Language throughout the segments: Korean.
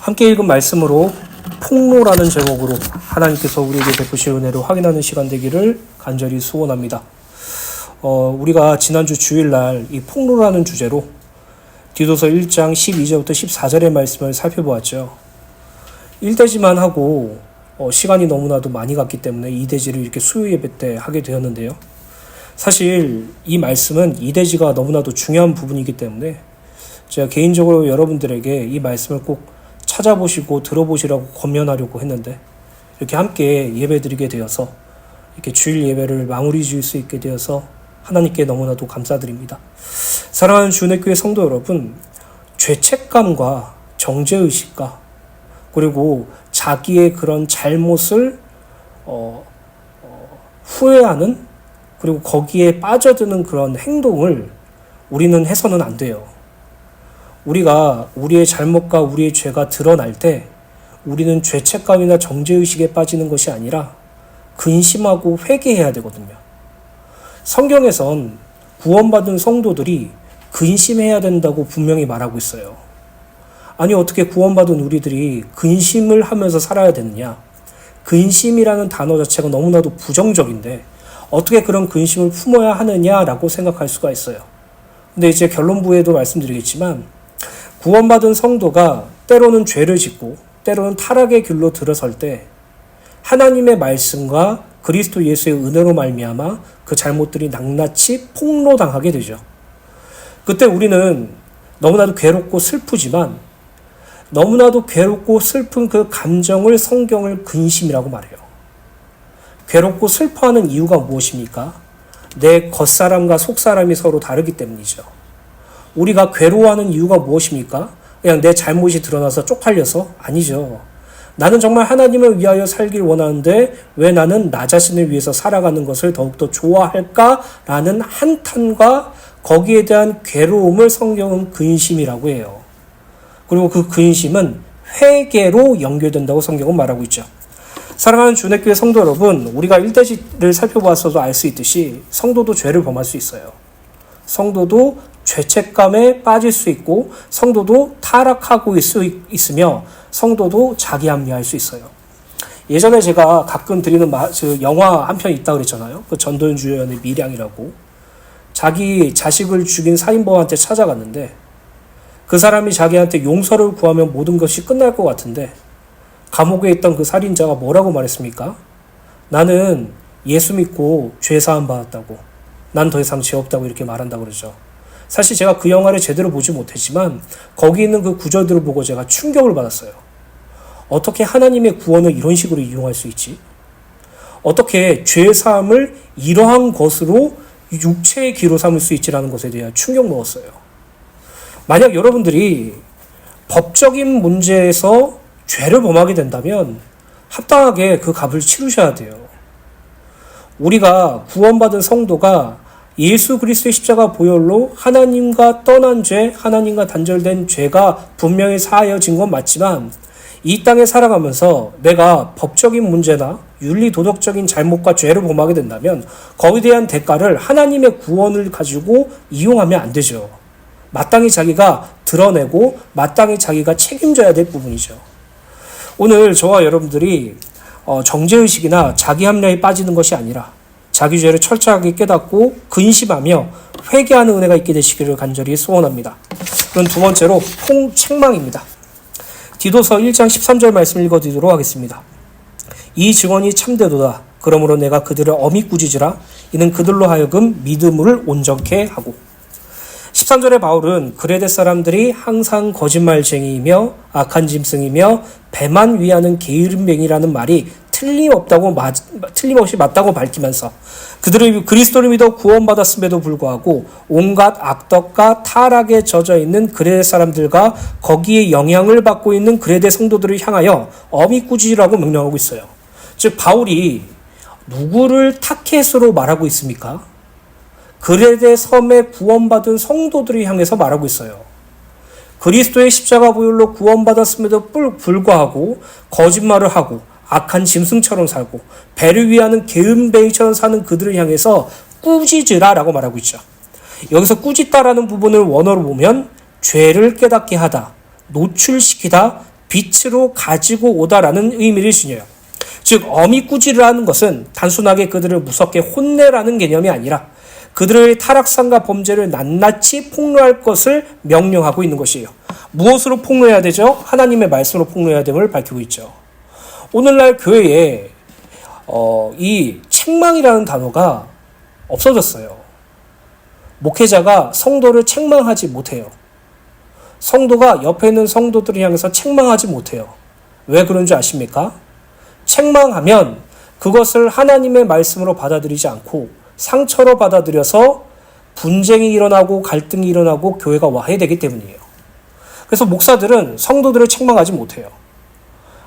함께 읽은 말씀으로 폭로라는 제목으로 하나님께서 우리에게 베푸실 은혜를 확인하는 시간 되기를 간절히 소원합니다. 우리가 지난주 주일날 이 폭로라는 주제로 디도서 1장 12절부터 14절의 말씀을 살펴보았죠. 1대지만 하고 시간이 너무나도 많이 갔기 때문에 2대지를 이렇게 수요 예배 때 하게 되었는데요. 사실 이 말씀은 2대지가 너무나도 중요한 부분이기 때문에 제가 개인적으로 여러분들에게 이 말씀을 꼭 찾아보시고 들어보시라고 권면하려고 했는데 이렇게 함께 예배드리게 되어서 이렇게 주일 예배를 마무리 지을 수 있게 되어서 하나님께 너무나도 감사드립니다. 사랑하는 주내교회 성도 여러분, 죄책감과 정죄의식과 그리고 자기의 그런 잘못을 후회하는 그리고 거기에 빠져드는 그런 행동을 우리는 해서는 안 돼요. 우리가 우리의 잘못과 우리의 죄가 드러날 때 우리는 죄책감이나 정죄의식에 빠지는 것이 아니라 근심하고 회개해야 되거든요. 성경에선 구원받은 성도들이 근심해야 된다고 분명히 말하고 있어요. 아니 어떻게 구원받은 우리들이 근심을 하면서 살아야 되느냐? 근심이라는 단어 자체가 너무나도 부정적인데 어떻게 그런 근심을 품어야 하느냐라고 생각할 수가 있어요. 근데 이제 결론부에도 말씀드리겠지만 구원받은 성도가 때로는 죄를 짓고 때로는 타락의 길로 들어설 때 하나님의 말씀과 그리스도 예수의 은혜로 말미암아 그 잘못들이 낱낱이 폭로당하게 되죠. 그때 우리는 너무나도 괴롭고 슬프지만 너무나도 괴롭고 슬픈 그 감정을 성경을 근심이라고 말해요. 괴롭고 슬퍼하는 이유가 무엇입니까? 내 겉사람과 속사람이 서로 다르기 때문이죠. 우리가 괴로워하는 이유가 무엇입니까? 그냥 내 잘못이 드러나서 쪽팔려서? 아니죠. 나는 정말 하나님을 위하여 살길 원하는데 왜 나는 나 자신을 위해서 살아가는 것을 더욱더 좋아할까라는 한탄과 거기에 대한 괴로움을 성경은 근심이라고 해요. 그리고 그 근심은 회개로 연결된다고 성경은 말하고 있죠. 사랑하는 주내교회 성도 여러분, 우리가 1대지를 살펴보았어도 알 수 있듯이 성도도 죄를 범할 수 있어요. 성도도 죄책감에 빠질 수 있고 성도도 타락하고 있으며 성도도 자기 합리할 수 있어요. 예전에 제가 가끔 드리는 영화 한 편 있다고 그랬잖아요. 그 전도연주연의 미량이라고. 자기 자식을 죽인 살인범한테 찾아갔는데 그 사람이 자기한테 용서를 구하면 모든 것이 끝날 것 같은데 감옥에 있던 그 살인자가 뭐라고 말했습니까? 나는 예수 믿고 죄 사함 받았다고. 난 더 이상 죄 없다고 이렇게 말한다고 그러죠. 사실 제가 그 영화를 제대로 보지 못했지만 거기 있는 그 구절들을 보고 제가 충격을 받았어요. 어떻게 하나님의 구원을 이런 식으로 이용할 수 있지? 어떻게 죄 사함을 이러한 것으로 육체의 기로 삼을 수 있지라는 것에 대한 충격 먹었어요. 만약 여러분들이 법적인 문제에서 죄를 범하게 된다면 합당하게 그 값을 치르셔야 돼요. 우리가 구원받은 성도가 예수 그리스도의 십자가 보혈로 하나님과 떠난 죄, 하나님과 단절된 죄가 분명히 사하여진 건 맞지만 이 땅에 살아가면서 내가 법적인 문제나 윤리 도덕적인 잘못과 죄를 범하게 된다면 거기에 대한 대가를 하나님의 구원을 가지고 이용하면 안 되죠. 마땅히 자기가 드러내고 마땅히 자기가 책임져야 될 부분이죠. 오늘 저와 여러분들이 정죄의식이나 자기 합리화에 빠지는 것이 아니라 자기 죄를 철저하게 깨닫고 근심하며 회개하는 은혜가 있게 되시기를 간절히 소원합니다. 그럼 두 번째로 책망입니다. 디도서 1장 13절 말씀 읽어드리도록 하겠습니다. 이 증언이 참되도다. 그러므로 내가 그들을 엄히 꾸짖으라. 이는 그들로 하여금 믿음을 온전케 하고. 13절의 바울은 그레데 사람들이 항상 거짓말쟁이이며 악한 짐승이며 배만 위하는 게으름뱅이라는 말이 틀림없이 맞다고 밝히면서 그들이 그리스도를 믿어 구원받았음에도 불구하고 온갖 악덕과 타락에 젖어 있는 그레데 사람들과 거기에 영향을 받고 있는 그레데 성도들을 향하여 엄히 꾸짖으라고 명령하고 있어요. 즉 바울이 누구를 타켓으로 말하고 있습니까? 그레데 섬에 구원받은 성도들을 향해서 말하고 있어요. 그리스도의 십자가 보혈로 구원받았음에도 불구하고 거짓말을 하고 악한 짐승처럼 살고 배를 위하는 게으름뱅이처럼 사는 그들을 향해서 꾸짖으라라고 말하고 있죠. 여기서 꾸짖다라는 부분을 원어로 보면 죄를 깨닫게 하다, 노출시키다, 빛으로 가지고 오다라는 의미를 지녀요. 즉 어미꾸지를 하는 것은 단순하게 그들을 무섭게 혼내라는 개념이 아니라 그들의 타락상과 범죄를 낱낱이 폭로할 것을 명령하고 있는 것이에요. 무엇으로 폭로해야 되죠? 하나님의 말씀으로 폭로해야 됨을 밝히고 있죠. 오늘날 교회에 이 책망이라는 단어가 없어졌어요. 목회자가 성도를 책망하지 못해요. 성도가 옆에 있는 성도들을 향해서 책망하지 못해요. 왜 그런 줄 아십니까? 책망하면 그것을 하나님의 말씀으로 받아들이지 않고 상처로 받아들여서 분쟁이 일어나고 갈등이 일어나고 교회가 와해되기 때문이에요. 그래서 목사들은 성도들을 책망하지 못해요.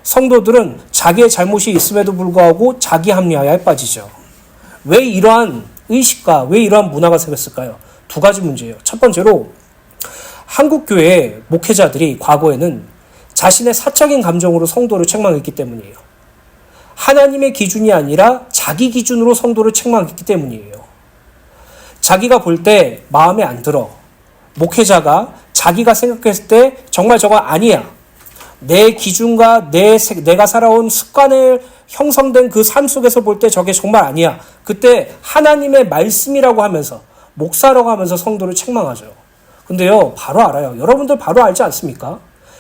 성도들은 자기의 잘못이 있음에도 불구하고 자기 합리화에 빠지죠. 왜 이러한 의식과 왜 이러한 문화가 생겼을까요? 두 가지 문제예요. 첫 번째로 한국 교회의 목회자들이 과거에는 자신의 사적인 감정으로 성도를 책망했기 때문이에요. 하나님의 기준이 아니라 자기 기준으로 성도를 책망했기 때문이에요. 자기가 볼 때 마음에 안 들어. 목회자가 자기가 생각했을 때 정말 저거 아니야. 내 기준과 내가 살아온 습관에 형성된 그 삶 속에서 볼 때 저게 정말 아니야. 그때 하나님의 말씀이라고 하면서 목사라고 하면서 성도를 책망하죠. 근데요, 바로 알아요. 여러분들 바로 알지 않습니까?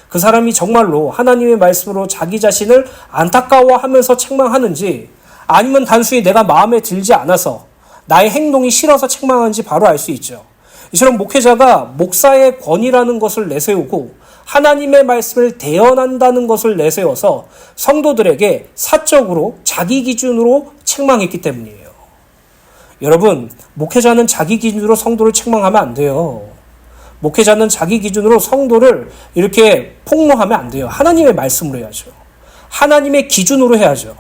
그 사람이 정말로 하나님의 말씀으로 자기 자신을 안타까워하면서 책망하는지 아니면 단순히 내가 마음에 들지 않아서 나의 행동이 싫어서 책망하는지 바로 알 수 있죠. 이처럼 목회자가 목사의 권위라는 것을 내세우고 하나님의 말씀을 대언한다는 것을 내세워서 성도들에게 사적으로 자기 기준으로 책망했기 때문이에요. 여러분, 목회자는 자기 기준으로 성도를 책망하면 안 돼요. 목회자는 자기 기준으로 성도를 이렇게 폭로하면 안 돼요. 하나님의 말씀으로 해야죠. 하나님의 기준으로 해야죠.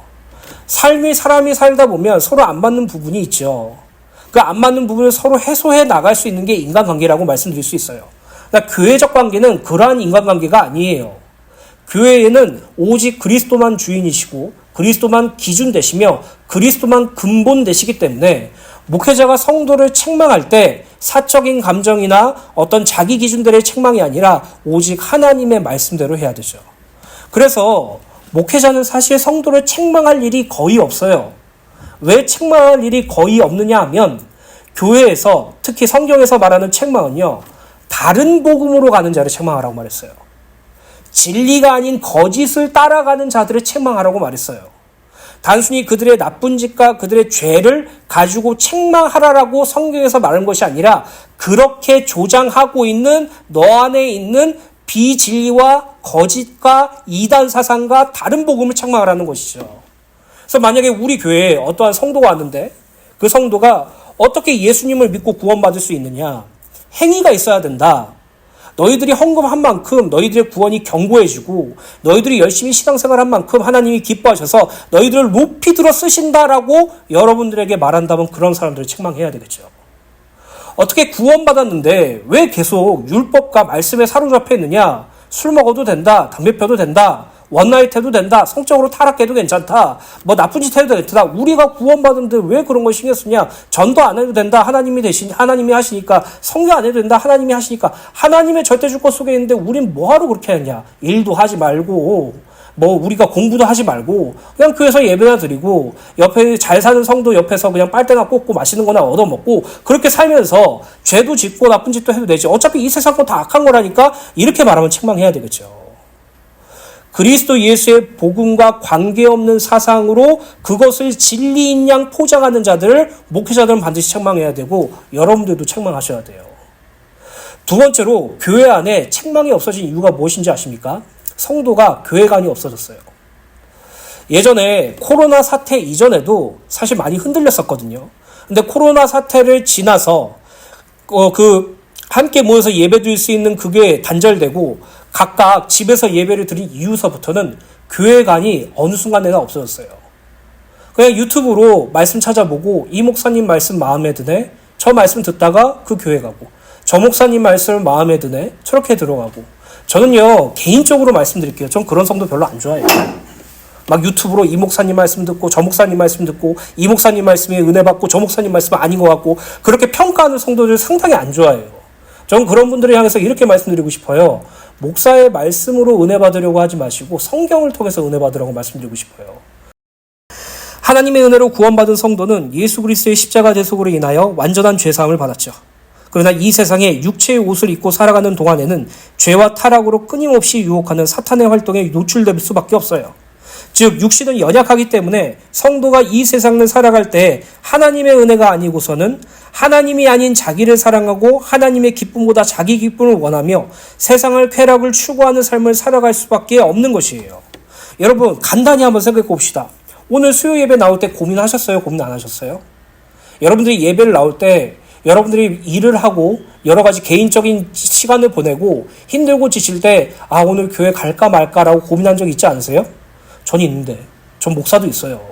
사람이 살다 보면 서로 안 맞는 부분이 있죠. 그 안 맞는 부분을 서로 해소해 나갈 수 있는 게 인간관계라고 말씀드릴 수 있어요. 그러니까 교회적 관계는 그러한 인간관계가 아니에요. 교회에는 오직 그리스도만 주인이시고 그리스도만 기준 되시며 그리스도만 근본 되시기 때문에 목회자가 성도를 책망할 때 사적인 감정이나 어떤 자기 기준들의 책망이 아니라 오직 하나님의 말씀대로 해야 되죠. 그래서 목회자는 사실 성도를 책망할 일이 거의 없어요. 왜 책망할 일이 거의 없느냐 하면 교회에서 특히 성경에서 말하는 책망은요. 다른 복음으로 가는 자를 책망하라고 말했어요. 진리가 아닌 거짓을 따라가는 자들을 책망하라고 말했어요. 단순히 그들의 나쁜 짓과 그들의 죄를 가지고 책망하라라고 성경에서 말한 것이 아니라 그렇게 조장하고 있는 너 안에 있는 비진리와 거짓과 이단 사상과 다른 복음을 책망하라는 것이죠. 그래서 만약에 우리 교회에 어떠한 성도가 왔는데 그 성도가 어떻게 예수님을 믿고 구원받을 수 있느냐? 행위가 있어야 된다. 너희들이 헌금한 만큼 너희들의 구원이 견고해지고 너희들이 열심히 신앙생활한 만큼 하나님이 기뻐하셔서 너희들을 높이 들어 쓰신다라고 여러분들에게 말한다면 그런 사람들을 책망해야 되겠죠. 어떻게 구원받았는데 왜 계속 율법과 말씀에 사로잡혀 있느냐? 술 먹어도 된다. 담배 펴도 된다. 원나잇 해도 된다. 성적으로 타락해도 괜찮다. 뭐 나쁜 짓 해도 된다. 우리가 구원받은데 왜 그런 걸 신경 쓰냐? 전도 안 해도 된다. 하나님이 하시니까. 성교 안 해도 된다. 하나님이 하시니까. 하나님의 절대주권 속에 있는데 우린 뭐하러 그렇게 하냐? 일도 하지 말고 뭐 우리가 공부도 하지 말고 그냥 교회에서 예배나 드리고 옆에 잘 사는 성도 옆에서 그냥 빨대나 꽂고 맛있는 거나 얻어먹고 그렇게 살면서 죄도 짓고 나쁜 짓도 해도 되지. 어차피 이 세상 거 다 악한 거라니까 이렇게 말하면 책망해야 되겠죠. 그리스도 예수의 복음과 관계없는 사상으로 그것을 진리인 양 포장하는 자들을 목회자들은 반드시 책망해야 되고 여러분들도 책망하셔야 돼요. 두 번째로 교회 안에 책망이 없어진 이유가 무엇인지 아십니까? 성도가 교회관이 없어졌어요. 예전에 코로나 사태 이전에도 사실 많이 흔들렸었거든요. 근데 코로나 사태를 지나서 함께 모여서 예배 드릴 수 있는 그게 단절되고 각각 집에서 예배를 드린 이후서부터는 교회관이 어느 순간에나 없어졌어요. 그냥 유튜브로 말씀 찾아보고 이 목사님 말씀 마음에 드네. 저 말씀 듣다가 그 교회 가고 저 목사님 말씀 마음에 드네. 저렇게 들어가고 저는요 개인적으로 말씀드릴게요. 전 그런 성도 별로 안 좋아해요. 막 유튜브로 이 목사님 말씀 듣고 저 목사님 말씀 듣고 이 목사님 말씀에 은혜 받고 저 목사님 말씀은 아닌 것 같고 그렇게 평가하는 성도들 상당히 안 좋아해요. 저는 그런 분들을 향해서 이렇게 말씀드리고 싶어요. 목사의 말씀으로 은혜 받으려고 하지 마시고 성경을 통해서 은혜 받으라고 말씀드리고 싶어요. 하나님의 은혜로 구원받은 성도는 예수 그리스도의 십자가 대속으로 인하여 완전한 죄사함을 받았죠. 그러나 이 세상에 육체의 옷을 입고 살아가는 동안에는 죄와 타락으로 끊임없이 유혹하는 사탄의 활동에 노출될 수밖에 없어요. 즉 육신은 연약하기 때문에 성도가 이 세상을 살아갈 때 하나님의 은혜가 아니고서는 하나님이 아닌 자기를 사랑하고 하나님의 기쁨보다 자기 기쁨을 원하며 세상을 쾌락을 추구하는 삶을 살아갈 수밖에 없는 것이에요. 여러분 간단히 한번 생각해 봅시다. 오늘 수요 예배 나올 때 고민하셨어요? 고민 안 하셨어요? 여러분들이 예배를 나올 때 여러분들이 일을 하고 여러 가지 개인적인 시간을 보내고 힘들고 지칠 때 오늘 교회 갈까 말까라고 고민한 적 있지 않으세요? 전 있는데, 전 목사도 있어요.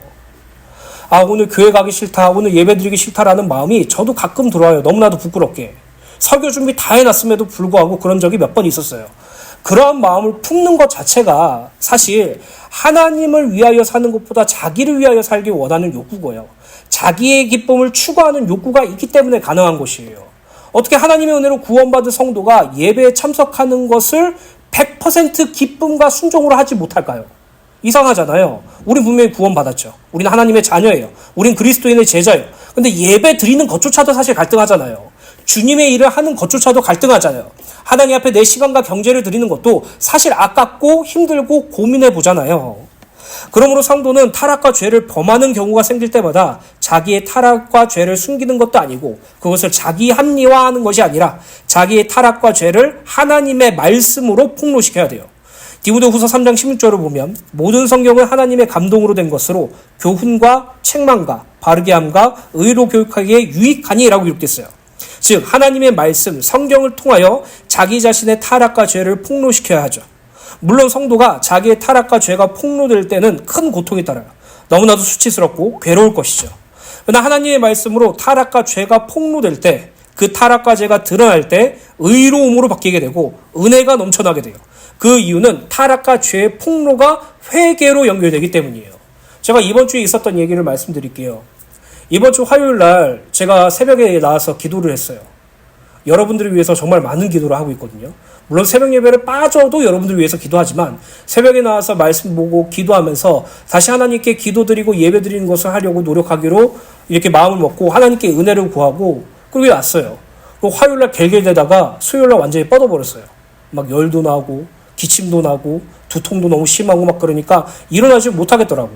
오늘 교회 가기 싫다, 오늘 예배 드리기 싫다라는 마음이 저도 가끔 들어와요. 너무나도 부끄럽게. 설교 준비 다 해놨음에도 불구하고 그런 적이 몇 번 있었어요. 그러한 마음을 품는 것 자체가 사실 하나님을 위하여 사는 것보다 자기를 위하여 살기 원하는 욕구고요. 자기의 기쁨을 추구하는 욕구가 있기 때문에 가능한 것이에요. 어떻게 하나님의 은혜로 구원받은 성도가 예배에 참석하는 것을 100% 기쁨과 순종으로 하지 못할까요? 이상하잖아요. 우린 분명히 구원받았죠. 우린 하나님의 자녀예요. 우린 그리스도인의 제자예요. 근데 예배 드리는 것조차도 사실 갈등하잖아요. 주님의 일을 하는 것조차도 갈등하잖아요. 하나님 앞에 내 시간과 경제를 드리는 것도 사실 아깝고 힘들고 고민해 보잖아요. 그러므로 성도는 타락과 죄를 범하는 경우가 생길 때마다 자기의 타락과 죄를 숨기는 것도 아니고 그것을 자기 합리화하는 것이 아니라 자기의 타락과 죄를 하나님의 말씀으로 폭로시켜야 돼요. 디모데후서 3장 16절을 보면 모든 성경은 하나님의 감동으로 된 것으로 교훈과 책망과 바르게 함과 의로 교육하기에 유익하니라고 기록됐어요. 즉 하나님의 말씀, 성경을 통하여 자기 자신의 타락과 죄를 폭로시켜야 하죠. 물론 성도가 자기의 타락과 죄가 폭로될 때는 큰 고통이 따라요. 너무나도 수치스럽고 괴로울 것이죠. 그러나 하나님의 말씀으로 타락과 죄가 폭로될 때, 그 타락과 죄가 드러날 때 의로움으로 바뀌게 되고 은혜가 넘쳐나게 돼요. 그 이유는 타락과 죄의 폭로가 회개로 연결되기 때문이에요. 제가 이번 주에 있었던 얘기를 말씀드릴게요. 이번 주 화요일 날 제가 새벽에 나와서 기도를 했어요. 여러분들을 위해서 정말 많은 기도를 하고 있거든요. 물론 새벽 예배를 빠져도 여러분들을 위해서 기도하지만 새벽에 나와서 말씀 보고 기도하면서 다시 하나님께 기도드리고 예배드리는 것을 하려고 노력하기로 이렇게 마음을 먹고 하나님께 은혜를 구하고 그러고 왔어요. 화요일 날 갤갤대다가 수요일 날 완전히 뻗어버렸어요. 막 열도 나고 기침도 나고 두통도 너무 심하고 막 그러니까 일어나지 못하겠더라고.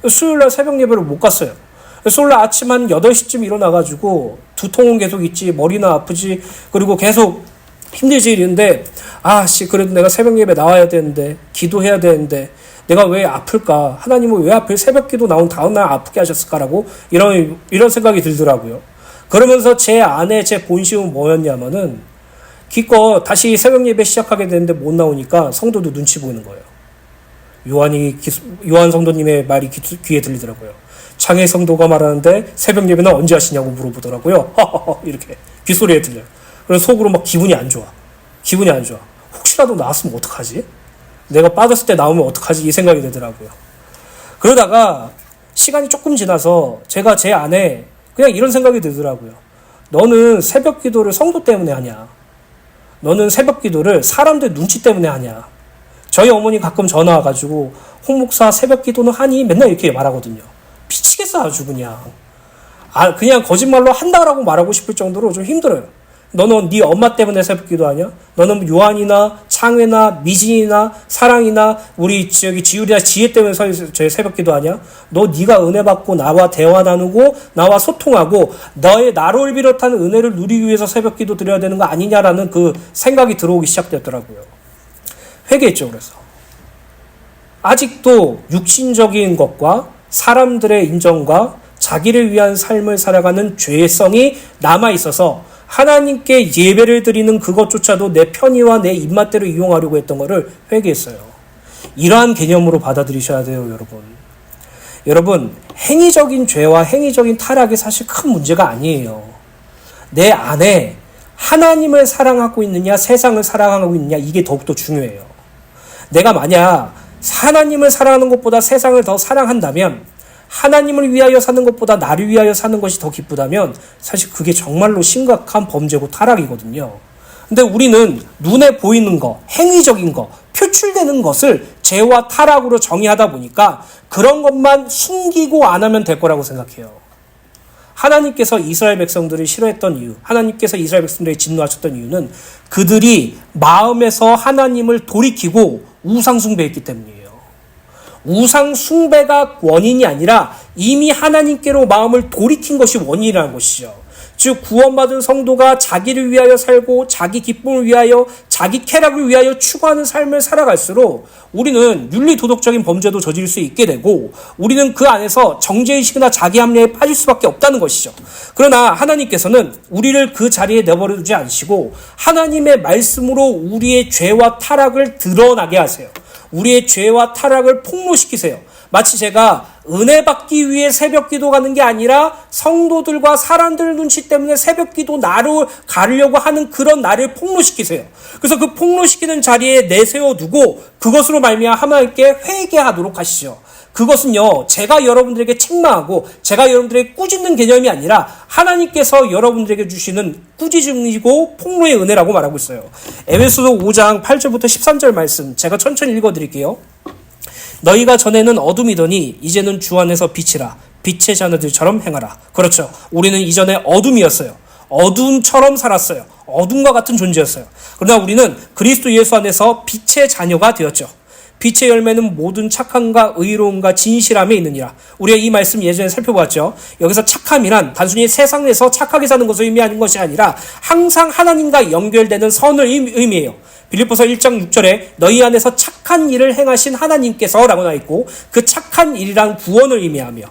수요일 날 새벽 예배를 못 갔어요. 수요일 날 아침 한 8시쯤 일어나가지고 두통은 계속 있지, 머리는 아프지, 그리고 계속 힘들지 이랬는데 그래도 내가 새벽 예배 나와야 되는데 기도해야 되는데 내가 왜 아플까? 하나님은 왜 하필 새벽 기도 나온 다음날 아프게 하셨을까라고 이런 생각이 들더라고요. 그러면서 제 안에 제 본심은 뭐였냐면은 기껏 다시 새벽 예배 시작하게 되는데 못 나오니까 성도도 눈치 보이는 거예요. 요한 성도님의 말이 귀에 들리더라고요. 장애 성도가 말하는데 새벽 예배는 언제 하시냐고 물어보더라고요. 이렇게 귓소리에 들려요. 그래서 속으로 막 기분이 안 좋아. 혹시라도 나왔으면 어떡하지? 내가 빠졌을 때 나오면 어떡하지? 이 생각이 들더라고요. 그러다가 시간이 조금 지나서 제가 제 안에 그냥 이런 생각이 들더라고요. 너는 새벽 기도를 성도 때문에 하냐? 너는 새벽 기도를 사람들 눈치 때문에 하냐? 저희 어머니 가끔 전화 와가지고 홍 목사 새벽 기도는 하니? 맨날 이렇게 말하거든요. 미치겠어 아주 그냥. 그냥 거짓말로 한다라고 말하고 싶을 정도로 좀 힘들어요. 너는 네 엄마 때문에 새벽 기도하냐? 너는 요한이나 창회나 미진이나 사랑이나 우리 지율이나 지혜 때문에 저희 새벽 기도하냐? 네가 은혜 받고 나와 대화 나누고 나와 소통하고 나를 비롯한 은혜를 누리기 위해서 새벽 기도 드려야 되는 거 아니냐라는 그 생각이 들어오기 시작되더라고요. 회개했죠. 그래서 아직도 육신적인 것과 사람들의 인정과 자기를 위한 삶을 살아가는 죄성이 남아있어서 하나님께 예배를 드리는 그것조차도 내 편의와 내 입맛대로 이용하려고 했던 것을 회개했어요. 이러한 개념으로 받아들이셔야 돼요, 여러분. 여러분, 행위적인 죄와 행위적인 타락이 사실 큰 문제가 아니에요. 내 안에 하나님을 사랑하고 있느냐, 세상을 사랑하고 있느냐, 이게 더욱더 중요해요. 내가 만약 하나님을 사랑하는 것보다 세상을 더 사랑한다면 하나님을 위하여 사는 것보다 나를 위하여 사는 것이 더 기쁘다면 사실 그게 정말로 심각한 범죄고 타락이거든요. 근데 우리는 눈에 보이는 거, 행위적인 거, 표출되는 것을 죄와 타락으로 정의하다 보니까 그런 것만 숨기고 안 하면 될 거라고 생각해요. 하나님께서 이스라엘 백성들을 싫어했던 이유, 하나님께서 이스라엘 백성들에 진노하셨던 이유는 그들이 마음에서 하나님을 돌이키고 우상 숭배했기 때문이에요. 우상 숭배가 원인이 아니라 이미 하나님께로 마음을 돌이킨 것이 원인이라는 것이죠. 즉 구원받은 성도가 자기를 위하여 살고 자기 기쁨을 위하여 자기 쾌락을 위하여 추구하는 삶을 살아갈수록 우리는 윤리도덕적인 범죄도 저지를 수 있게 되고 우리는 그 안에서 정죄의식이나 자기 합리에 빠질 수밖에 없다는 것이죠. 그러나 하나님께서는 우리를 그 자리에 내버려두지 않으시고 하나님의 말씀으로 우리의 죄와 타락을 드러나게 하세요. 우리의 죄와 타락을 폭로시키세요. 마치 제가 은혜 받기 위해 새벽 기도 가는 게 아니라 성도들과 사람들 눈치 때문에 새벽 기도 나로 가려고 하는 그런 나를 폭로시키세요. 그래서 그 폭로시키는 자리에 내세워두고 그것으로 말미암아 하나님께 회개하도록 하시죠. 그것은요, 제가 여러분들에게 책망하고 제가 여러분들에게 꾸짖는 개념이 아니라 하나님께서 여러분들에게 주시는 꾸짖음이고 폭로의 은혜라고 말하고 있어요. 에베소서 5장 8절부터 13절 말씀 제가 천천히 읽어드릴게요. 너희가 전에는 어둠이더니 이제는 주 안에서 빛이라. 빛의 자녀들처럼 행하라. 그렇죠. 우리는 이전에 어둠이었어요. 어둠처럼 살았어요. 어둠과 같은 존재였어요. 그러나 우리는 그리스도 예수 안에서 빛의 자녀가 되었죠. 빛의 열매는 모든 착함과 의로움과 진실함에 있느니라. 우리가 이 말씀 예전에 살펴보았죠. 여기서 착함이란 단순히 세상에서 착하게 사는 것을 의미하는 것이 아니라 항상 하나님과 연결되는 선을 의미해요. 빌립보서 1장 6절에 너희 안에서 착한 일을 행하신 하나님께서 라고 나와 있고 그 착한 일이란 구원을 의미하며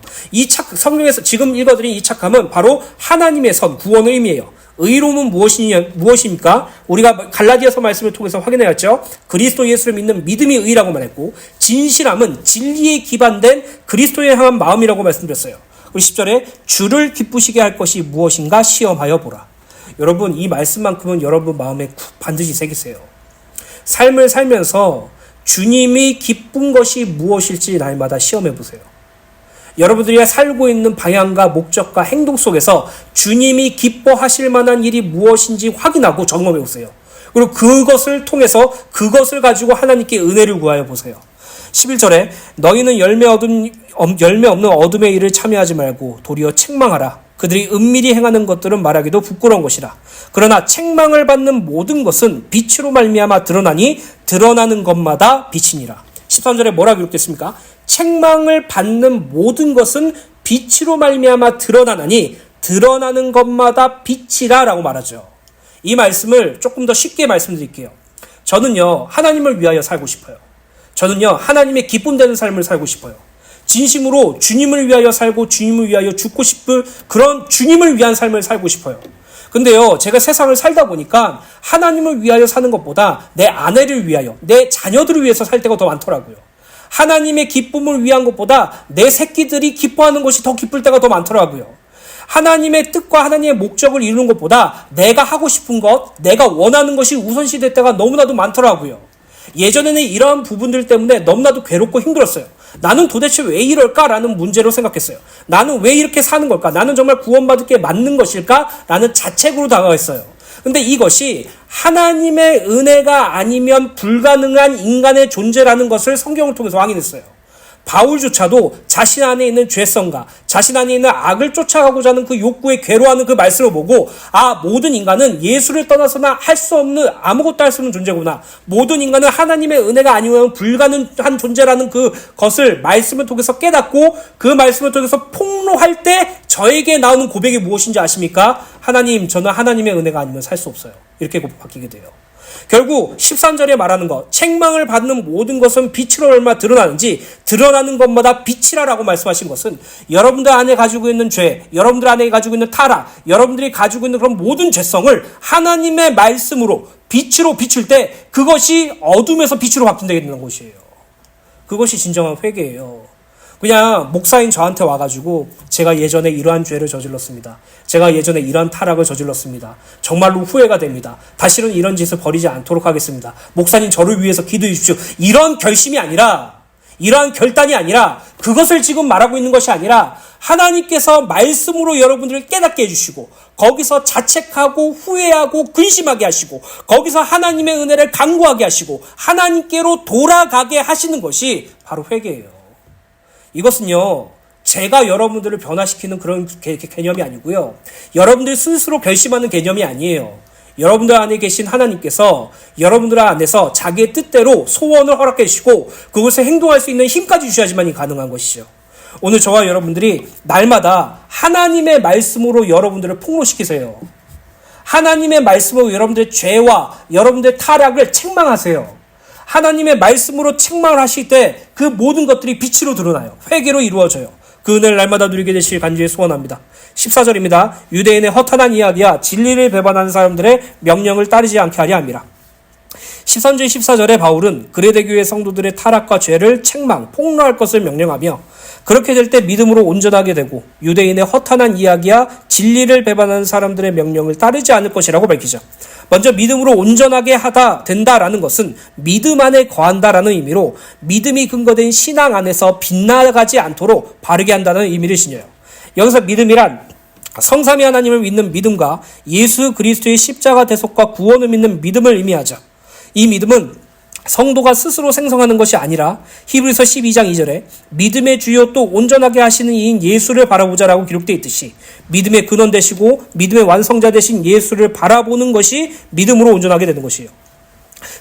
성경에서 지금 읽어드린 이 착함은 바로 하나님의 선, 구원을 의미해요. 의로움은 무엇입니까? 우리가 갈라디아서 말씀을 통해서 확인해왔죠. 그리스도 예수를 믿는 믿음이 의라고 말했고 진실함은 진리에 기반된 그리스도에 향한 마음이라고 말씀드렸어요. 그리고 10절에 주를 기쁘시게 할 것이 무엇인가 시험하여 보라. 여러분 이 말씀만큼은 여러분 마음에 반드시 새기세요. 삶을 살면서 주님이 기쁜 것이 무엇일지 날마다 시험해 보세요. 여러분들이 살고 있는 방향과 목적과 행동 속에서 주님이 기뻐하실 만한 일이 무엇인지 확인하고 점검해 보세요. 그리고 그것을 통해서 그것을 가지고 하나님께 은혜를 구하여 보세요. 11절에 너희는 열매 없는 어둠의 일을 참여하지 말고 도리어 책망하라. 그들이 은밀히 행하는 것들은 말하기도 부끄러운 것이라. 그러나 책망을 받는 모든 것은 빛으로 말미암아 드러나니 드러나는 것마다 빛이니라. 13절에 뭐라 기록됐습니까? 책망을 받는 모든 것은 빛으로 말미암아 드러나니 드러나는 것마다 빛이라 라고 말하죠. 이 말씀을 조금 더 쉽게 말씀드릴게요. 저는요 하나님을 위하여 살고 싶어요. 저는요 하나님의 기쁨되는 삶을 살고 싶어요. 진심으로 주님을 위하여 살고 주님을 위하여 죽고 싶은 그런 주님을 위한 삶을 살고 싶어요. 근데요 제가 세상을 살다 보니까 하나님을 위하여 사는 것보다 내 아내를 위하여 내 자녀들을 위해서 살 때가 더 많더라고요. 하나님의 기쁨을 위한 것보다 내 새끼들이 기뻐하는 것이 더 기쁠 때가 더 많더라고요. 하나님의 뜻과 하나님의 목적을 이루는 것보다 내가 하고 싶은 것, 내가 원하는 것이 우선시 될 때가 너무나도 많더라고요. 예전에는 이러한 부분들 때문에 너무나도 괴롭고 힘들었어요. 나는 도대체 왜 이럴까라는 문제로 생각했어요. 나는 왜 이렇게 사는 걸까? 나는 정말 구원받을 게 맞는 것일까? 라는 자책으로 다가왔어요. 근데 이것이 하나님의 은혜가 아니면 불가능한 인간의 존재라는 것을 성경을 통해서 확인했어요. 바울조차도 자신 안에 있는 죄성과 자신 안에 있는 악을 쫓아가고자 하는 그 욕구에 괴로워하는 그 말씀을 보고 모든 인간은 예수를 떠나서나 할 수 없는 아무것도 할 수 없는 존재구나. 모든 인간은 하나님의 은혜가 아니면 불가능한 존재라는 그것을 말씀을 통해서 깨닫고 그 말씀을 통해서 폭로할 때 저에게 나오는 고백이 무엇인지 아십니까? 하나님, 저는 하나님의 은혜가 아니면 살 수 없어요. 이렇게 바뀌게 돼요. 결국 13절에 말하는 것, 책망을 받는 모든 것은 빛으로 얼마 드러나는지 드러나는 것마다 빛이라라고 말씀하신 것은 여러분들 안에 가지고 있는 죄, 여러분들 안에 가지고 있는 타락, 여러분들이 가지고 있는 그런 모든 죄성을 하나님의 말씀으로 빛으로 비출 때 그것이 어둠에서 빛으로 바뀐다게 되는 것이에요. 그것이 진정한 회개예요. 그냥 목사인 저한테 와가지고 제가 예전에 이러한 죄를 저질렀습니다. 제가 예전에 이러한 타락을 저질렀습니다. 정말로 후회가 됩니다. 다시는 이런 짓을 벌이지 않도록 하겠습니다. 목사님 저를 위해서 기도해 주십시오. 이런 결심이 아니라, 이러한 결단이 아니라, 그것을 지금 말하고 있는 것이 아니라 하나님께서 말씀으로 여러분들을 깨닫게 해주시고 거기서 자책하고 후회하고 근심하게 하시고 거기서 하나님의 은혜를 간구하게 하시고 하나님께로 돌아가게 하시는 것이 바로 회개예요. 이것은요, 제가 여러분들을 변화시키는 그런 개념이 아니고요. 여러분들 스스로 결심하는 개념이 아니에요. 여러분들 안에 계신 하나님께서 여러분들 안에서 자기의 뜻대로 소원을 허락해 주시고 그것을 행동할 수 있는 힘까지 주셔야지만이 가능한 것이죠. 오늘 저와 여러분들이 날마다 하나님의 말씀으로 여러분들을 폭로시키세요. 하나님의 말씀으로 여러분들의 죄와 여러분들의 타락을 책망하세요. 하나님의 말씀으로 책망을 하실 때 그 모든 것들이 빛으로 드러나요. 회개로 이루어져요. 그 은혜를 날마다 누리게 되시길 간절히 소원합니다. 14절입니다. 유대인의 허탄한 이야기야 진리를 배반하는 사람들의 명령을 따르지 않게 하려 함이라. 13절 14절에 바울은 그레데 교회 성도들의 타락과 죄를 책망, 폭로할 것을 명령하며 그렇게 될 때 믿음으로 온전하게 되고 유대인의 허탄한 이야기야 진리를 배반하는 사람들의 명령을 따르지 않을 것이라고 밝히죠. 먼저 믿음으로 온전하게 하다 된다라는 것은 믿음 안에 거한다라는 의미로 믿음이 근거된 신앙 안에서 빗나가지 않도록 바르게 한다는 의미를 지녀요. 여기서 믿음이란 성삼위 하나님을 믿는 믿음과 예수 그리스도의 십자가 대속과 구원을 믿는 믿음을 의미하죠. 이 믿음은 성도가 스스로 생성하는 것이 아니라 히브리서 12장 2절에 믿음의 주요 또 온전하게 하시는 이인 예수를 바라보자라고 기록되어 있듯이 믿음의 근원 되시고 믿음의 완성자 되신 예수를 바라보는 것이 믿음으로 온전하게 되는 것이에요.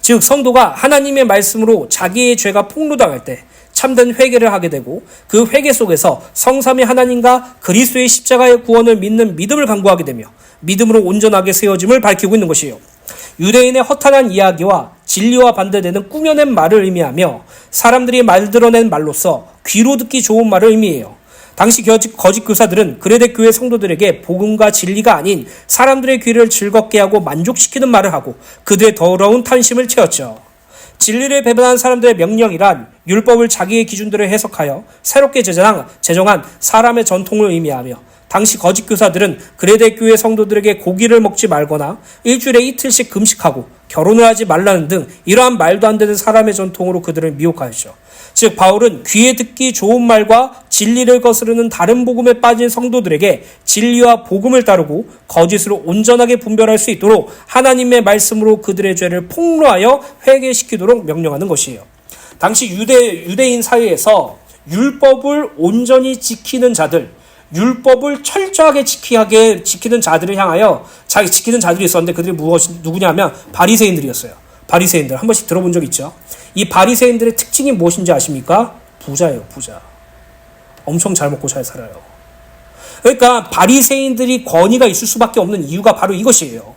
즉 성도가 하나님의 말씀으로 자기의 죄가 폭로당할 때 참된 회개를 하게 되고 그 회개 속에서 성삼위 하나님과 그리스도의 십자가의 구원을 믿는 믿음을 강구하게 되며 믿음으로 온전하게 세워짐을 밝히고 있는 것이에요. 유대인의 허탄한 이야기와 진리와 반대되는 꾸며낸 말을 의미하며 사람들이 만들어낸 말로서 귀로 듣기 좋은 말을 의미해요. 당시 거짓 교사들은 그레데 교회 성도들에게 복음과 진리가 아닌 사람들의 귀를 즐겁게 하고 만족시키는 말을 하고 그들의 더러운 탐심을 채웠죠. 진리를 배반한 사람들의 명령이란 율법을 자기의 기준대로 해석하여 새롭게 제정한 사람의 전통을 의미하며 당시 거짓 교사들은 그레데 교회 성도들에게 고기를 먹지 말거나 일주일에 이틀씩 금식하고 결혼을 하지 말라는 등 이러한 말도 안 되는 사람의 전통으로 그들을 미혹하였죠. 즉 바울은 귀에 듣기 좋은 말과 진리를 거스르는 다른 복음에 빠진 성도들에게 진리와 복음을 따르고 거짓으로 온전하게 분별할 수 있도록 하나님의 말씀으로 그들의 죄를 폭로하여 회개시키도록 명령하는 것이에요. 당시 유대인 사회에서 율법을 온전히 지키는 자들, 율법을 철저하게 지키는 자들을 향하여 자기 지키는 자들이 있었는데 그들이 누구냐면 바리새인들이었어요. 바리새인들 한 번씩 들어본 적 있죠? 이 바리새인들의 특징이 무엇인지 아십니까? 부자예요, 부자. 엄청 잘 먹고 잘 살아요. 그러니까 바리새인들이 권위가 있을 수밖에 없는 이유가 바로 이것이에요.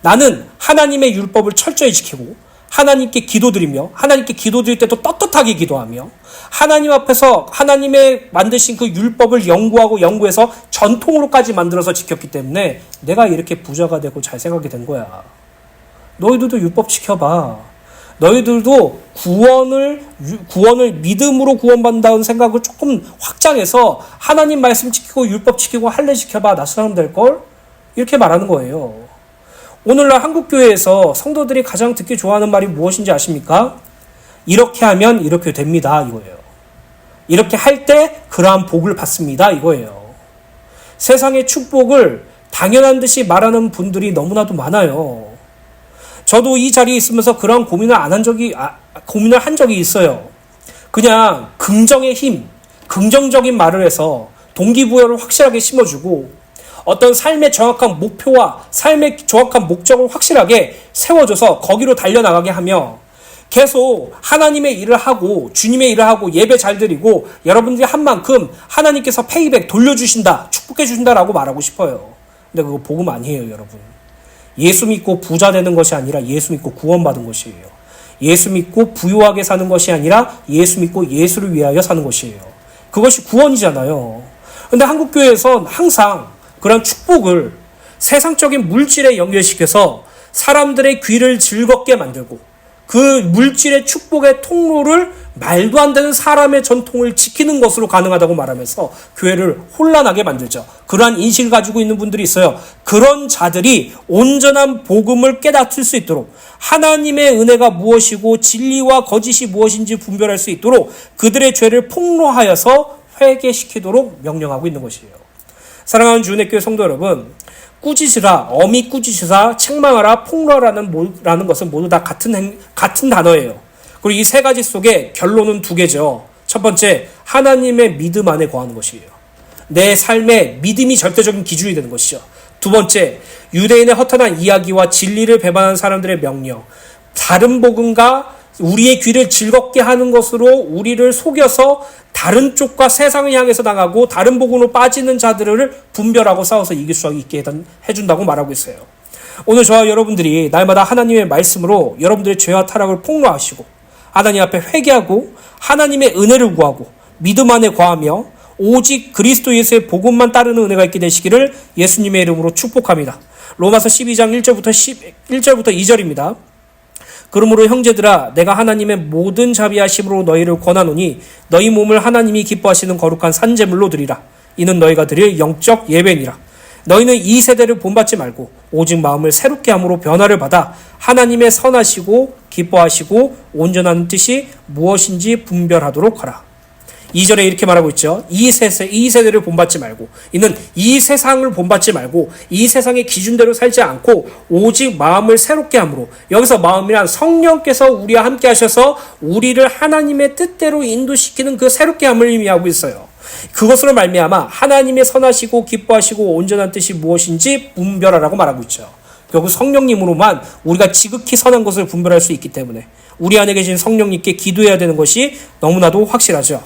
나는 하나님의 율법을 철저히 지키고 하나님께 기도드리며 하나님께 기도드릴 때도 떳떳하게 기도하며 하나님 앞에서 하나님의 만드신 그 율법을 연구해서 전통으로까지 만들어서 지켰기 때문에 내가 이렇게 부자가 되고 잘 생각이 된 거야. 너희들도 율법 지켜봐. 너희들도 구원을 믿음으로 구원받는다는 생각을 조금 확장해서 하나님 말씀 지키고 율법 지키고 할례 지켜봐. 나 사람 될걸? 이렇게 말하는 거예요. 오늘날 한국교회에서 성도들이 가장 듣기 좋아하는 말이 무엇인지 아십니까? 이렇게 하면 이렇게 됩니다. 이거예요. 이렇게 할 때 그러한 복을 받습니다. 이거예요. 세상의 축복을 당연한 듯이 말하는 분들이 너무나도 많아요. 저도 이 자리에 있으면서 그런 고민을 한 적이 있어요. 그냥 긍정의 힘, 긍정적인 말을 해서 동기부여를 확실하게 심어주고 어떤 삶의 정확한 목표와 삶의 정확한 목적을 확실하게 세워줘서 거기로 달려나가게 하며 계속 하나님의 일을 하고 주님의 일을 하고 예배 잘 드리고 여러분들이 한 만큼 하나님께서 페이백 돌려주신다, 축복해 주신다라고 말하고 싶어요. 근데 그거 복음 아니에요, 여러분. 예수 믿고 부자 되는 것이 아니라 예수 믿고 구원받은 것이에요. 예수 믿고 부유하게 사는 것이 아니라 예수 믿고 예수를 위하여 사는 것이에요. 그것이 구원이잖아요. 근데 한국교회에선 항상 그런 축복을 세상적인 물질에 연결시켜서 사람들의 귀를 즐겁게 만들고 그 물질의 축복의 통로를 말도 안 되는 사람의 전통을 지키는 것으로 가능하다고 말하면서 교회를 혼란하게 만들죠. 그러한 인식을 가지고 있는 분들이 있어요. 그런 자들이 온전한 복음을 깨닫을 수 있도록 하나님의 은혜가 무엇이고 진리와 거짓이 무엇인지 분별할 수 있도록 그들의 죄를 폭로하여서 회개시키도록 명령하고 있는 것이에요. 사랑하는 주은혜교회 성도 여러분, 꾸짖으라, 엄히 꾸짖으라, 책망하라, 폭로하라는 것은 모두 다 같은 단어예요. 그리고 이 세 가지 속에 결론은 두 개죠. 첫 번째, 하나님의 믿음 안에 거하는 것이에요. 내 삶에 믿음이 절대적인 기준이 되는 것이죠. 두 번째, 유대인의 허탄한 이야기와 진리를 배반하는 사람들의 명령, 다른 복음과 우리의 귀를 즐겁게 하는 것으로 우리를 속여서 다른 쪽과 세상을 향해서 나가고 다른 복음으로 빠지는 자들을 분별하고 싸워서 이길 수 있게 해준다고 말하고 있어요. 오늘 저와 여러분들이 날마다 하나님의 말씀으로 여러분들의 죄와 타락을 폭로하시고 하나님 앞에 회개하고 하나님의 은혜를 구하고 믿음 안에 거하며 오직 그리스도 예수의 복음만 따르는 은혜가 있게 되시기를 예수님의 이름으로 축복합니다. 로마서 12장 1절부터 2절입니다. 그러므로 형제들아, 내가 하나님의 모든 자비하심으로 너희를 권하노니 너희 몸을 하나님이 기뻐하시는 거룩한 산제물로 드리라. 이는 너희가 드릴 영적 예배니라. 너희는 이 세대를 본받지 말고 오직 마음을 새롭게 함으로 변화를 받아 하나님의 선하시고 기뻐하시고 온전한 뜻이 무엇인지 분별하도록 하라. 2절에 이렇게 말하고 있죠. 이 세대를 본받지 말고, 이는 이 세상을 본받지 말고 이 세상의 기준대로 살지 않고 오직 마음을 새롭게 함으로, 여기서 마음이란 성령께서 우리와 함께 하셔서 우리를 하나님의 뜻대로 인도시키는 그 새롭게 함을 의미하고 있어요. 그것으로 말미암아 하나님의 선하시고 기뻐하시고 온전한 뜻이 무엇인지 분별하라고 말하고 있죠. 결국 성령님으로만 우리가 지극히 선한 것을 분별할 수 있기 때문에 우리 안에 계신 성령님께 기도해야 되는 것이 너무나도 확실하죠.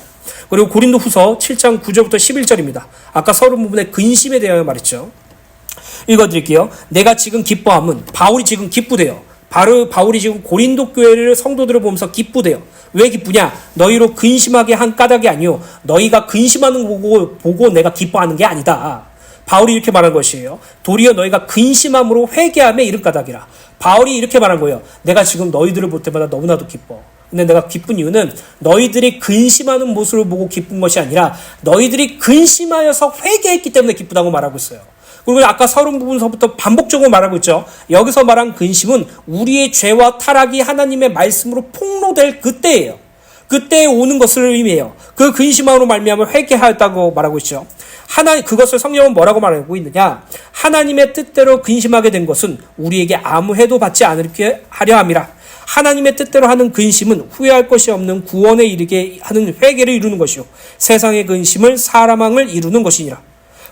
그리고 고린도후서 7장 9절부터 11절입니다. 아까 서론 부분의 근심에 대하여 말했죠. 읽어드릴게요. 내가 지금 기뻐함은, 바울이 지금 기쁘대요. 바울이 지금 고린도 교회를 성도들을 보면서 기쁘대요. 왜 기쁘냐? 너희로 근심하게 한 까닭이 아니요, 너희가 근심하는 거 보고 내가 기뻐하는 게 아니다. 바울이 이렇게 말한 것이에요. 도리어 너희가 근심함으로 회개함에 이른 까닭이라. 바울이 이렇게 말한 거예요. 내가 지금 너희들을 볼 때마다 너무나도 기뻐. 근데 내가 기쁜 이유는 너희들이 근심하는 모습을 보고 기쁜 것이 아니라 너희들이 근심하여서 회개했기 때문에 기쁘다고 말하고 있어요. 그리고 아까 서론 부분서부터 반복적으로 말하고 있죠. 여기서 말한 근심은 우리의 죄와 타락이 하나님의 말씀으로 폭로될 그때예요. 그때에 오는 것을 의미해요. 그 근심함으로 말미암아 회개하였다고 말하고 있죠. 그것을 성경은 뭐라고 말하고 있느냐? 하나님의 뜻대로 근심하게 된 것은 우리에게 아무 해도 받지 않게 하려 함이라. 하나님의 뜻대로 하는 근심은 후회할 것이 없는 구원에 이르게 하는 회개를 이루는 것이요, 세상의 근심을 사람왕을 이루는 것이니라.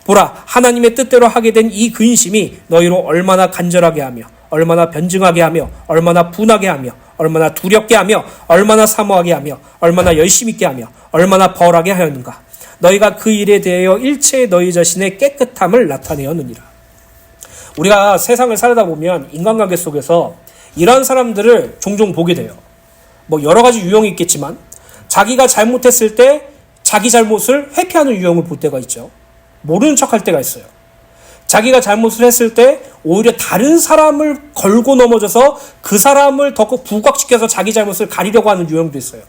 보라, 하나님의 뜻대로 하게 된 이 근심이 너희로 얼마나 간절하게 하며 얼마나 변증하게 하며 얼마나 분하게 하며 얼마나 두렵게 하며 얼마나 사모하게 하며 얼마나 열심 있게 하며 얼마나 벌하게 하였는가. 너희가 그 일에 대하여 일체의 너희 자신의 깨끗함을 나타내었느니라. 우리가 세상을 살다 보면 인간관계 속에서 이런 사람들을 종종 보게 돼요. 여러 가지 유형이 있겠지만 자기가 잘못했을 때 자기 잘못을 회피하는 유형을 볼 때가 있죠. 모르는 척할 때가 있어요. 자기가 잘못을 했을 때 오히려 다른 사람을 걸고 넘어져서 그 사람을 더 부각시켜서 자기 잘못을 가리려고 하는 유형도 있어요.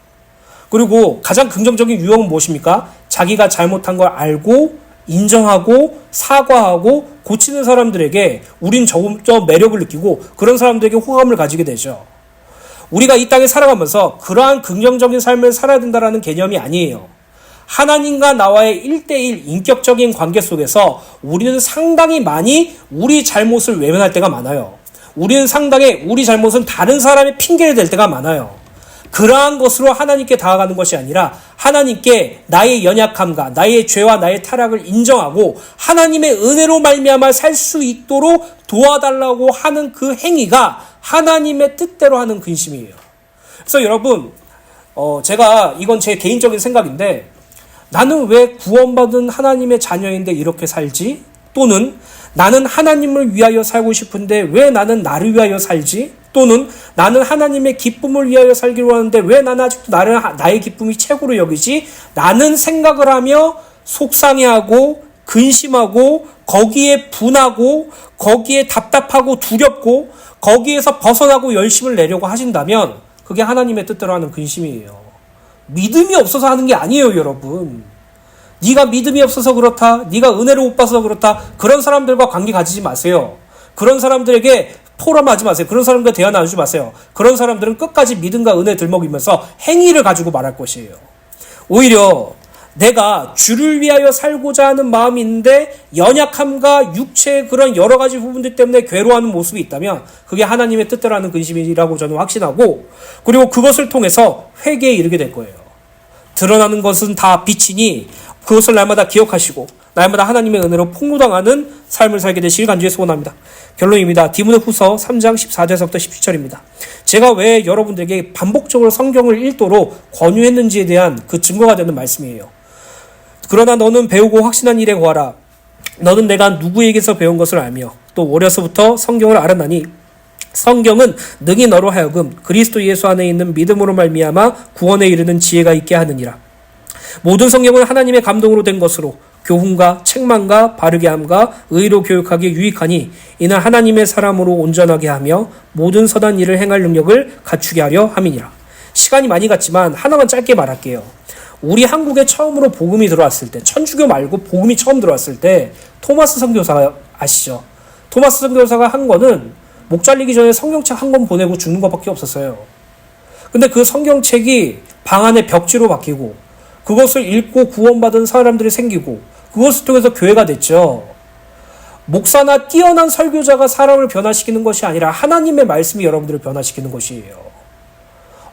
그리고 가장 긍정적인 유형은 무엇입니까? 자기가 잘못한 걸 알고 인정하고 사과하고 고치는 사람들에게 우린 점점 매력을 느끼고 그런 사람들에게 호감을 가지게 되죠. 우리가 이 땅에 살아가면서 그러한 긍정적인 삶을 살아야 된다는 개념이 아니에요. 하나님과 나와의 1대1 인격적인 관계 속에서 우리는 상당히 많이 우리 잘못을 외면할 때가 많아요. 우리는 상당히 우리 잘못은 다른 사람의 핑계를 댈 때가 많아요. 그러한 것으로 하나님께 다가가는 것이 아니라 하나님께 나의 연약함과 나의 죄와 나의 타락을 인정하고 하나님의 은혜로 말미암아 살 수 있도록 도와달라고 하는 그 행위가 하나님의 뜻대로 하는 근심이에요. 그래서 여러분, 제가 이건 제 개인적인 생각인데, 나는 왜 구원받은 하나님의 자녀인데 이렇게 살지? 또는 나는 하나님을 위하여 살고 싶은데 왜 나는 나를 위하여 살지? 또는 나는 하나님의 기쁨을 위하여 살기로 하는데 왜 나는 아직도 나의 기쁨이 최고로 여기지? 라는 생각을 하며 속상해하고 근심하고 거기에 분하고 거기에 답답하고 두렵고 거기에서 벗어나고 열심을 내려고 하신다면 그게 하나님의 뜻대로 하는 근심이에요. 믿음이 없어서 하는 게 아니에요, 여러분. 네가 믿음이 없어서 그렇다, 네가 은혜를 못 받아서 그렇다, 그런 사람들과 관계 가지지 마세요. 그런 사람들에게 포럼하지 마세요. 그런 사람들과 대화 나누지 마세요. 그런 사람들은 끝까지 믿음과 은혜 들먹이면서 행위를 가지고 말할 것이에요. 오히려 내가 주를 위하여 살고자 하는 마음이 있는데 연약함과 육체의 그런 여러 가지 부분들 때문에 괴로워하는 모습이 있다면 그게 하나님의 뜻대로라는 근심이라고 저는 확신하고, 그리고 그것을 통해서 회개에 이르게 될 거예요. 드러나는 것은 다 빛이니 그것을 날마다 기억하시고 날마다 하나님의 은혜로 폭로당하는 삶을 살게 되시길 간절히 소원합니다. 결론입니다. 디모데후서 3장 14절에서부터 17절입니다. 제가 왜 여러분들에게 반복적으로 성경을 읽도록 권유했는지에 대한 그 증거가 되는 말씀이에요. 그러나 너는 배우고 확신한 일에 거하라. 너는 내가 누구에게서 배운 것을 알며 또 어려서부터 성경을 알았나니 성경은 능히 너로 하여금 그리스도 예수 안에 있는 믿음으로 말미암아 구원에 이르는 지혜가 있게 하느니라. 모든 성경은 하나님의 감동으로 된 것으로 교훈과 책망과 바르게 함과 의로 교육하기에 유익하니 이는 하나님의 사람으로 온전하게 하며 모든 선한 일을 행할 능력을 갖추게 하려 함이니라. 시간이 많이 갔지만 하나만 짧게 말할게요. 우리 한국에 처음으로 복음이 들어왔을 때, 천주교 말고 복음이 처음 들어왔을 때 토마스 선교사가 아시죠? 토마스 선교사가 한 거는 목 잘리기 전에 성경책 한 권 보내고 죽는 것밖에 없었어요. 근데 그 성경책이 방 안에 벽지로 바뀌고 그것을 읽고 구원받은 사람들이 생기고 그것을 통해서 교회가 됐죠. 목사나 뛰어난 설교자가 사람을 변화시키는 것이 아니라 하나님의 말씀이 여러분들을 변화시키는 것이에요.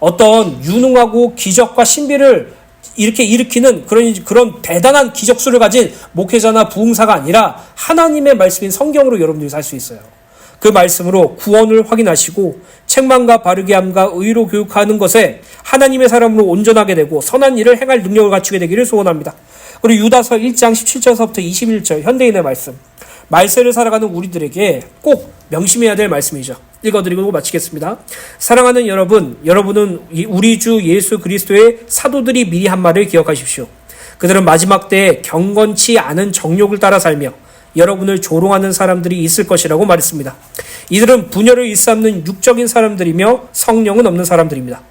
어떤 유능하고 기적과 신비를 이렇게 일으키는 그런 대단한 기적수를 가진 목회자나 부흥사가 아니라 하나님의 말씀인 성경으로 여러분들이 살 수 있어요. 그 말씀으로 구원을 확인하시고 책망과 바르게 함과 의로 교육하는 것에 하나님의 사람으로 온전하게 되고 선한 일을 행할 능력을 갖추게 되기를 소원합니다. 그리고 유다서 1장 17절부터 21절 현대인의 말씀, 말세를 살아가는 우리들에게 꼭 명심해야 될 말씀이죠. 읽어드리고 마치겠습니다. 사랑하는 여러분, 여러분은 우리 주 예수 그리스도의 사도들이 미리 한 말을 기억하십시오. 그들은 마지막 때에 경건치 않은 정욕을 따라 살며 여러분을 조롱하는 사람들이 있을 것이라고 말했습니다. 이들은 분열을 일삼는 육적인 사람들이며 성령은 없는 사람들입니다.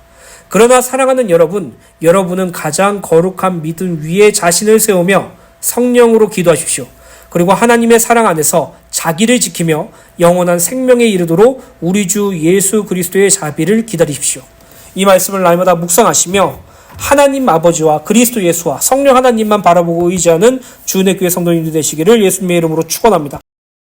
그러나 사랑하는 여러분, 여러분은 가장 거룩한 믿음 위에 자신을 세우며 성령으로 기도하십시오. 그리고 하나님의 사랑 안에서 자기를 지키며 영원한 생명에 이르도록 우리 주 예수 그리스도의 자비를 기다리십시오. 이 말씀을 날마다 묵상하시며 하나님 아버지와 그리스도 예수와 성령 하나님만 바라보고 의지하는 주은혜 교회 성도님들 되시기를 예수님의 이름으로 축원합니다.